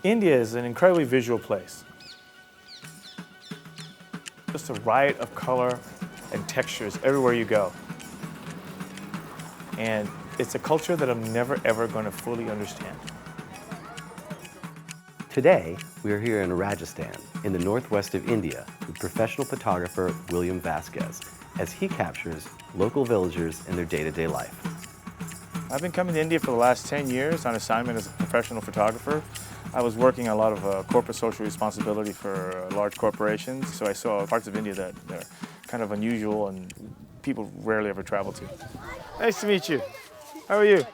India is an incredibly visual place. Just a riot of color and textures everywhere you go. And it's a culture that I'm never ever going to fully understand. Today, we are here in Rajasthan, in the northwest of India, with professional photographer William Vasquez, as he captures local villagers in their day-to-day life. I've been coming to India for the last 10 years on assignment as a professional photographer. I was working a lot of corporate social responsibility for large corporations, so I saw parts of India that are kind of unusual and people rarely ever travel to. Nice to meet you. How are you?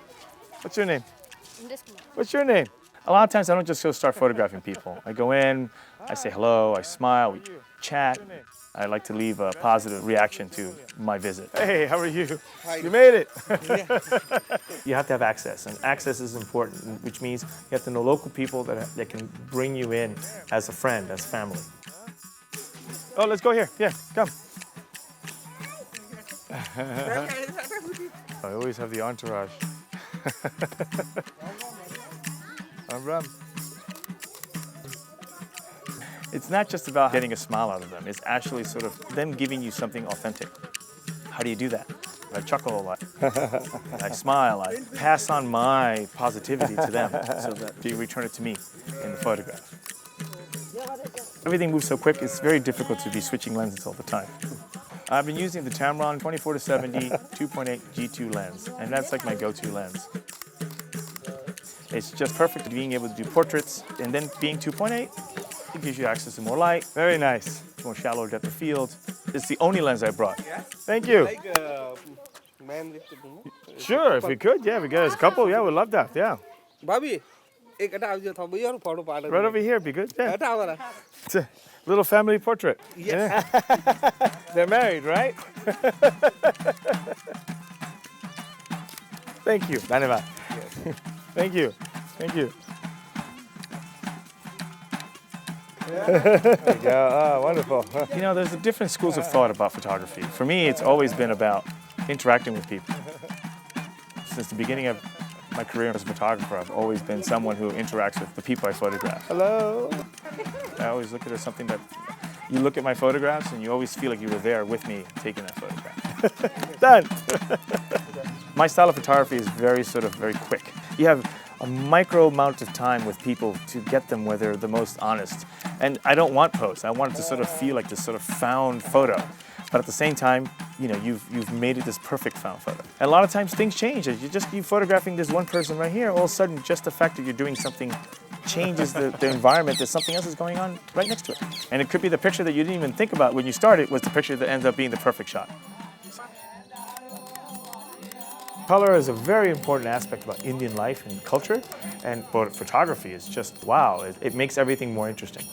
What's your name? What's your name? A lot of times I don't just go start photographing people. I go in, I say hello, I smile, we chat. I like to leave a positive reaction to my visit. Hey, how are you? You made it. You have to have access, and access is important, which means you have to know local people that can bring you in as a friend, as family. Oh, let's go here. Yeah, come. I always have the entourage. Ram. It's not just about getting a smile out of them. It's actually sort of them giving you something authentic. How do you do that? I chuckle a lot. I smile. I pass on my positivity to them so that they return it to me in the photograph. Everything moves so quick, it's very difficult to be switching lenses all the time. I've been using the Tamron 24-70 2.8 G2 lens, and that's like my go-to lens. It's just perfect at being able to do portraits, and then being 2.8, it gives you access to more light. Very nice. More shallow depth of field. It's the only lens I brought. Thank you. Sure, if we could, yeah, we got a couple, yeah, we'd love that, yeah. Bobby, right over here, be good, yeah. It's a little family portrait. Yes. Yeah. They're married, right? Thank you. Dhanyavad. Thank you. Thank you. There you go. Oh, wonderful. You know, there's different schools of thought about photography. For me, it's always been about interacting with people. Since the beginning of my career as a photographer, I've always been someone who interacts with the people I photograph. Hello. I always look at it as something that you look at my photographs and you always feel like you were there with me taking that photograph. Done. My style of photography is very quick. You have a micro amount of time with people to get them where they're the most honest. And I don't want posts. I want it to sort of feel like this sort of found photo. But at the same time, you know, you've made it this perfect found photo. And a lot of times things change. You're photographing this one person right here, all of a sudden just the fact that you're doing something changes the environment. There's something else that's going on right next to it. And it could be the picture that you didn't even think about when you started was the picture that ends up being the perfect shot. Color is a very important aspect about Indian life and culture, and photography is just, wow, it makes everything more interesting.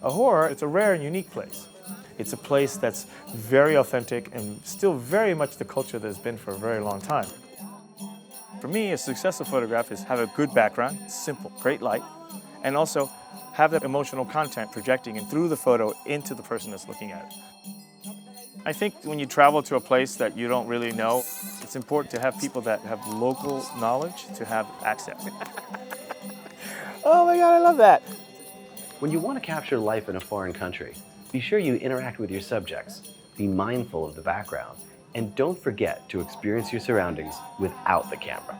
Ahore, it's a rare and unique place. It's a place that's very authentic and still very much the culture that has been for a very long time. For me, a successful photograph is have a good background, simple, great light, and also have that emotional content projecting and through the photo into the person that's looking at it. I think when you travel to a place that you don't really know, it's important to have people that have local knowledge to have access. Oh my God, I love that. When you want to capture life in a foreign country, be sure you interact with your subjects, be mindful of the background, and don't forget to experience your surroundings without the camera.